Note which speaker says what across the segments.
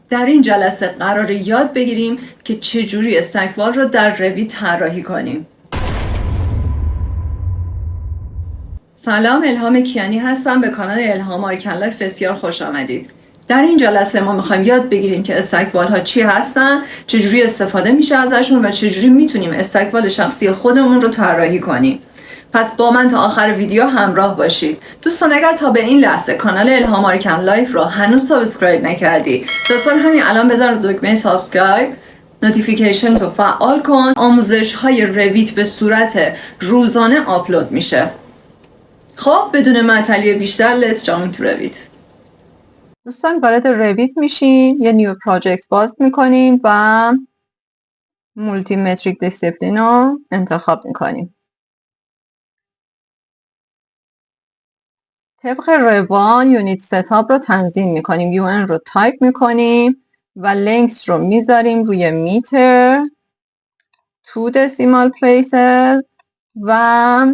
Speaker 1: در این جلسه قرار یاد بگیریم که چجوری استک وال رو در رویت طراحی کنیم. سلام، الهام کیانی هستم. به کانال الهام آریکن لایف بسیار خوش آمدید. در این جلسه ما میخوایم یاد بگیریم که استک وال ها چی هستن، چجوری استفاده میشه ازشون و چجوری میتونیم استک وال شخصی خودمون رو طراحی کنیم. پس با من تا آخر ویدیو همراه باشید. دوستان اگر تا به این لحظه کانال الهام آریکن لایف رو هنوز سابسکرایب نکردی، لطفا همین الان بزن رو دکمه سابسکرایب، نوتیفیکیشن رو فعال کن. آموزش های رویت به صورت روزانه آپلود میشه. خب بدون معطلی بیشتر let's jump to Revit. دوستان وارد رویت میشیم، یه نیو پراجکت باز میکنیم و مولتی متریک دیسیپلین رو انتخاب میکنیم. طبق روان یونیت ستاپ رو تنظیم میکنیم، یون رو تایپ میکنیم و لنگث رو میذاریم روی میتر، 2 decimal places و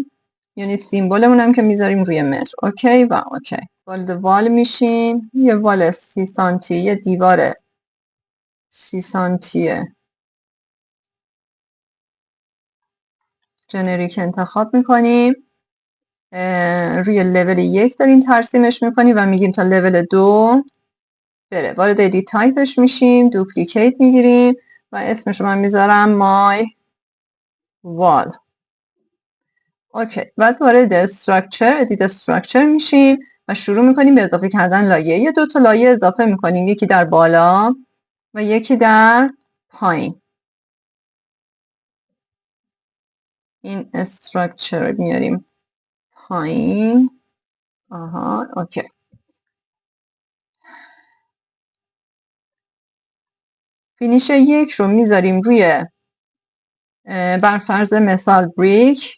Speaker 1: یونیت سیمبولمون هم که میذاریم روی متر. اوکی و اوکی. وارد وال میشیم، یه وال 30 سانتی، یه دیوار 30 سانتیه جنریک انتخاب میکنیم. روی لول 1 داریم ترسیمش میکنیم و میگیم تا لول 2 بره. وارد ادیت تایپش میشیم، دوپلیکیت میگیریم و اسمش رو من میذارم مای وال. اوکی. بعد وارد استراکچر، ادیت استراکچر میشیم و شروع میکنیم به اضافه کردن لایه. یه 2 تا لایه اضافه میکنیم، یکی در بالا و یکی در پایین. این استراکچر رو میاریم پایین. آها، اوکی. فینیش 1 رو میذاریم روی بر فرض مثال بریک.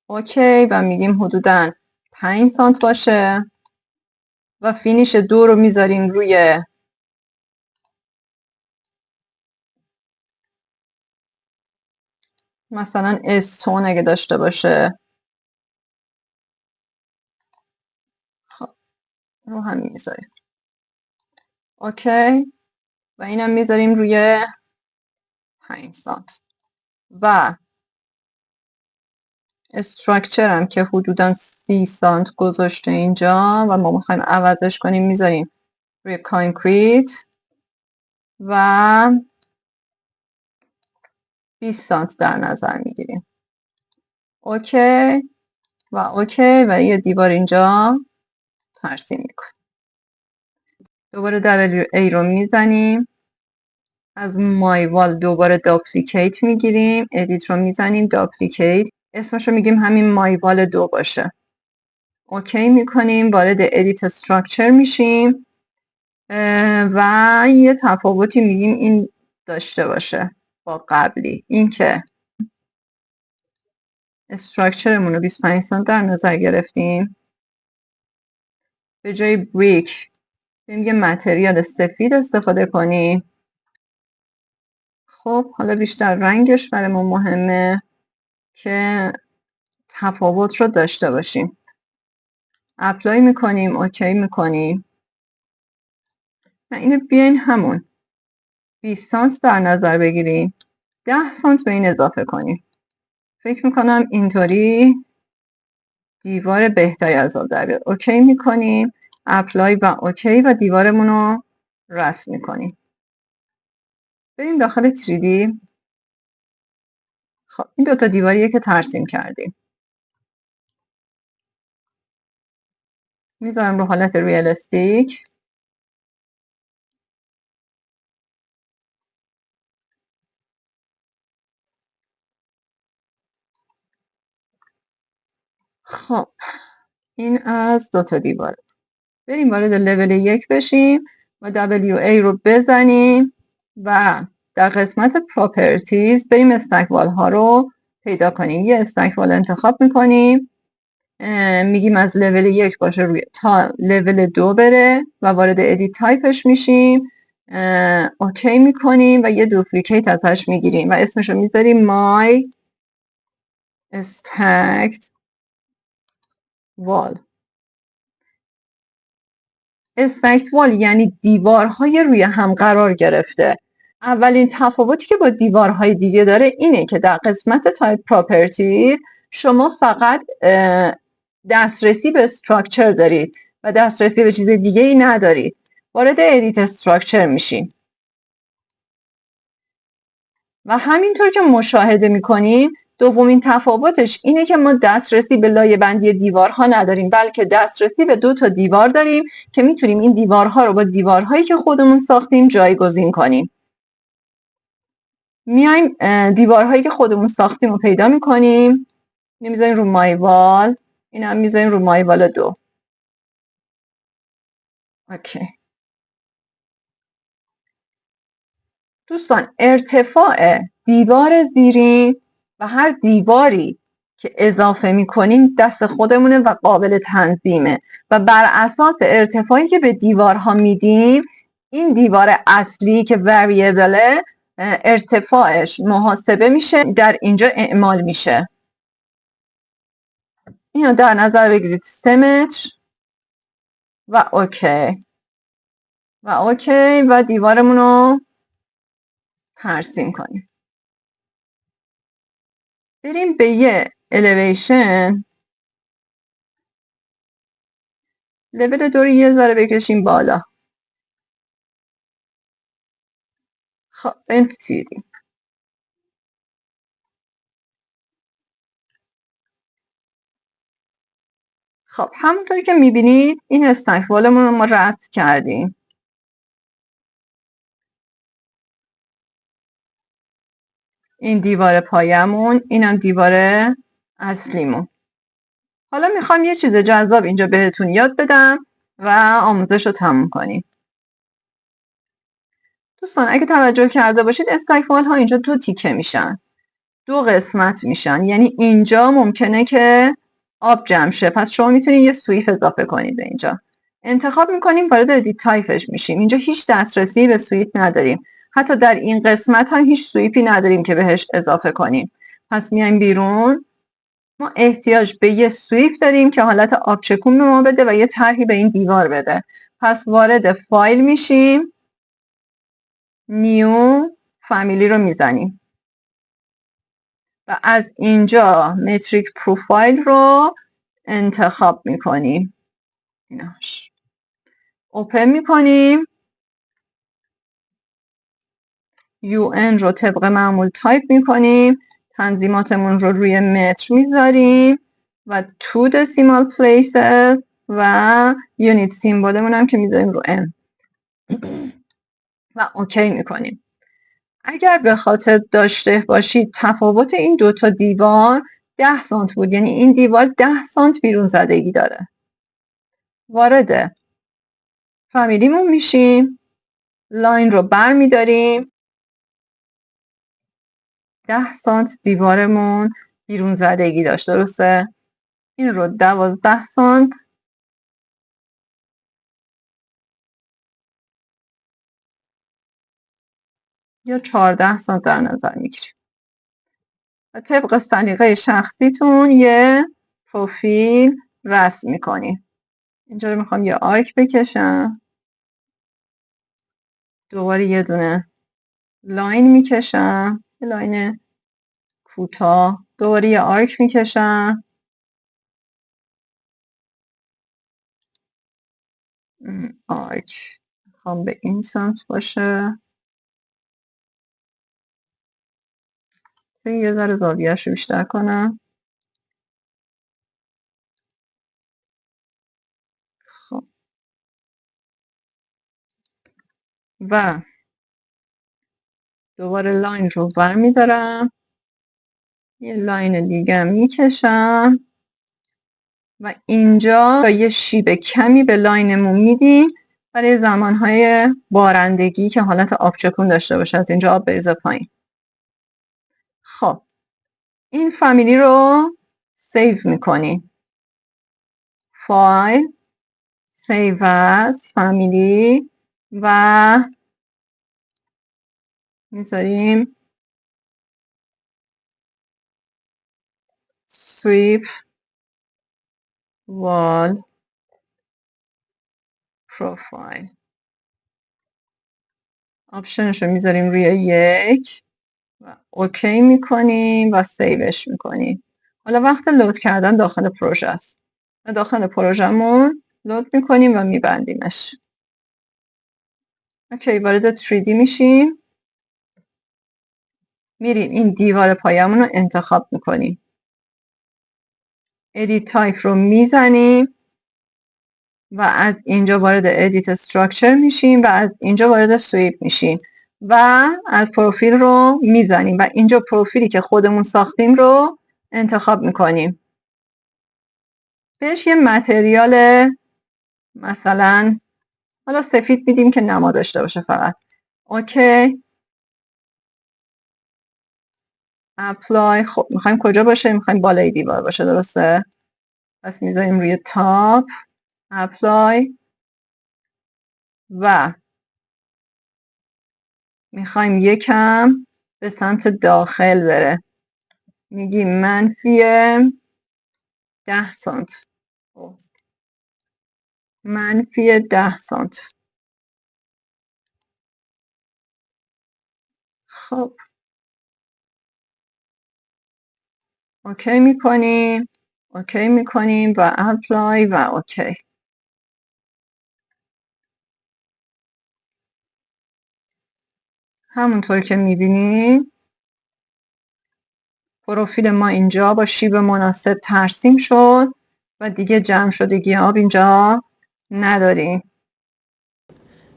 Speaker 1: اوکی و میگیم حدوداً 5 سانت باشه و فینیش 2 رو میذاریم روی مثلا استون اگه داشته باشه. خب رو همین میذاریم. اوکی و اینم میذاریم روی 5 سانت و استراکچر هم که حدوداً 30 سانت گذاشته اینجا و ما میخوایم عوضش کنیم، میذاریم روی کانکریت و 20 سانت در نظر میگیریم. اوکی و اوکی و یه دیوار اینجا ترسیم میکنیم. دوباره WA رو میزنیم، از مای وال دوباره داپلیکیت میگیریم، ادیت رو میزنیم داپلیکیت، اسمش رو میگیم همین مای وال 2 باشه. اوکی میکنیم، وارد ادیت استراکچر میشیم و یه تفاوتی میگیم این داشته باشه با قبلی، این که استراکچرمون رو 25 سانت در نظر گرفتیم، به جای بریک بریم یه متریال سفید استفاده کنیم. خب حالا بیشتر رنگش برای ما مهمه که تفاوت رو داشته باشیم. اپلای میکنیم، اوکی میکنیم و اینو بیاین همون 20 سانت در نظر بگیریم، 10 سانت به این اضافه کنیم. فکر میکنم اینطوری دیوار بهتری از آب در بیاد. اوکی میکنیم، اپلای و اوکی و دیوارمون رو رسم میکنیم. بریم داخل 3D. خب این دوتا دیواریه که ترسیم کردیم، میذارم رو حالت ریالستیک. خب این از دوتا دیوار. بریم وارد لول 1 بشیم و WA رو بزنیم و در قسمت پراپرتیز بریم استک وال ها رو پیدا کنیم. یه استک وال انتخاب میکنیم، میگیم از لول 1 باشه روی تا لول 2 بره و وارد ادیت تایپش میشیم. اوکی میکنیم و یه دوپلیکیت ازش میگیریم و اسمش رو میذاریم مای استکت وال. استکت وال یعنی دیوارهای روی هم قرار گرفته. اولین تفاوتی که با دیوارهای دیگه داره اینه که در قسمت تایپ پراپرتی شما فقط دسترسی به استراکچر دارید و دسترسی به چیز دیگه ای ندارید. وارد ادیت استراکچر میشیم و همینطور که مشاهده میکنیم دومین تفاوتش اینه که ما دسترسی به لایه بندی دیوارها نداریم، بلکه دسترسی به 2 تا دیوار داریم که میتونیم این دیوارها رو با دیوارهایی که خودمون ساختیم جایگزین کنیم. میایم دیوارهایی که خودمون ساختیم رو پیدا میکنیم، میذاریم رو مای وال، این هم میذاریم رو مای وال 2. اوکی دوستان، ارتفاع دیوار زیرین و هر دیواری که اضافه میکنیم دست خودمونه و قابل تنظیمه و بر اساس ارتفاعی که به دیوارها میدیم این دیوار اصلی که وریبله ارتفاعش محاسبه میشه، در اینجا اعمال میشه. اینو در نظر بگیرید 3 متر و اوکی و دیوارمون رو ترسیم کنیم. بریم به یه الیویشن لول 2 رو یه ذره بکشیم بالا. خب امتیدیم. خب همونطوری که میبینید این استکوالمون رو ما رد کردیم. این دیوار پایمون، اینم دیوار اصلیمون. حالا میخوام یه چیز جذاب اینجا بهتون یاد بدم و آموزش رو تموم کنیم. دوستان اگه توجه کرده باشید استکوال ها اینجا 2 تیکه میشن، 2 قسمت میشن، یعنی اینجا ممکنه که آب جمع شه، پس شما میتونید یه سویپ اضافه کنید به اینجا. انتخاب میکنیم وارد ادیت تایپش میشیم. اینجا هیچ دسترسی به سویپ نداریم، حتی در این قسمت هم هیچ سویپی نداریم که بهش اضافه کنیم. پس میایم بیرون. ما احتیاج به یه سویپ داریم که حالت آبچکون به ما بده و یه طرحی به این دیوار بده. پس وارد فایل میشیم، نیو فامیلی رو میزنیم و از اینجا متریک پروفایل رو انتخاب میکنیم. ایناش اوپن میکنیم، UN رو طبق معمول تایپ میکنیم، تنظیماتمون رو روی متر میذاریم و تو دسیمال پلیسز و یونیت سیمبولمون هم که میذاریم رو M و اوکی میکنیم. اگر به خاطر داشته باشید تفاوت این 2 تا دیوار 10 سانت بود، یعنی این دیوار 10 سانت بیرون زدگی داره. وارد فامیلیمون میشیم، لاین رو بر میداریم، 10 سانت دیوارمون بیرون زدگی داشت، درسته؟ این رو 12 سانت یا 14 سانت در نظر میگیریم و طبق سلیقه شخصیتون یه پروفیل رسم میکنیم. اینجا رو میخوام یه آرک بکشم، دوباره یه دونه لاین میکشم، یه لاین کوتاه، دوباره یه آرک میکشم، آرک میخوام به این سمت باشه، یه ذره زاویه‌اش رو بیشتر کنم. خب و دوباره لاین رو برمیدارم، یه لاین دیگه میکشم و اینجا با یه شیب کمی به لاینمون میدیم برای زمانهای بارندگی که حالت آبچکون داشته باشه، از اینجا آب بریزه پایین. خب این فامیلی رو سیو میکنیم، فایل، سیو از فامیلی و میذاریم سویپ وال پروفایل آپشنش رو میذاریم روی 1 و اوکی میکنیم و سیوش میکنیم. حالا وقت لود کردن داخل پروژه است و داخل پروژهمون لود میکنیم و میبندیمش. اوکی، وارد 3D میشیم، میریم این دیوار پایمون رو انتخاب میکنیم، edit type رو میزنیم و از اینجا وارد edit structure میشیم و از اینجا وارد sweep میشیم و از پروفیل رو میزنیم و اینجا پروفیلی که خودمون ساختیم رو انتخاب میکنیم. بهش یه متریال مثلا حالا سفید میدیم که نما داشته باشه فقط. اوکی، اپلای. خب میخوایم کجا باشه؟ میخوایم بالای دیوار باشه، درسته؟ پس میذاریم روی تاپ، اپلای و میخوایم یکم به سمت داخل بره، میگیم منفی 10 سانت، منفی 10 سانت. خب اوکی میکنیم، اوکی میکنیم و اپلای و اوکی. همونطور که میبینید پروفیل ما اینجا با شیب مناسب ترسیم شد و دیگه جمع شدگی آب اینجا نداریم.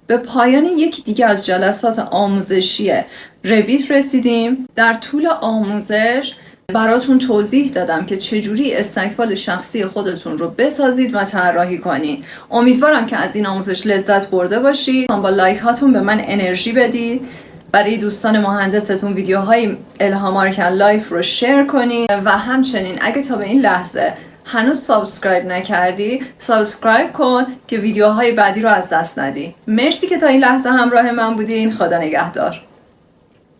Speaker 1: به پایان یکی دیگه از جلسات آموزشی رویت رسیدیم. در طول آموزش براتون توضیح دادم که چجوری استکفال شخصی خودتون رو بسازید و طراحی کنید. امیدوارم که از این آموزش لذت برده باشید. با لایک هاتون به من انرژی بدید. برای دوستان مهندستون ویدیوهای الهام آرکن لایف رو شیر کنید و همچنین اگه تا به این لحظه هنوز سابسکرایب نکردی سابسکرایب کن که ویدیوهای بعدی رو از دست ندی. مرسی که تا این لحظه همراه من بودین. خدا نگهدار.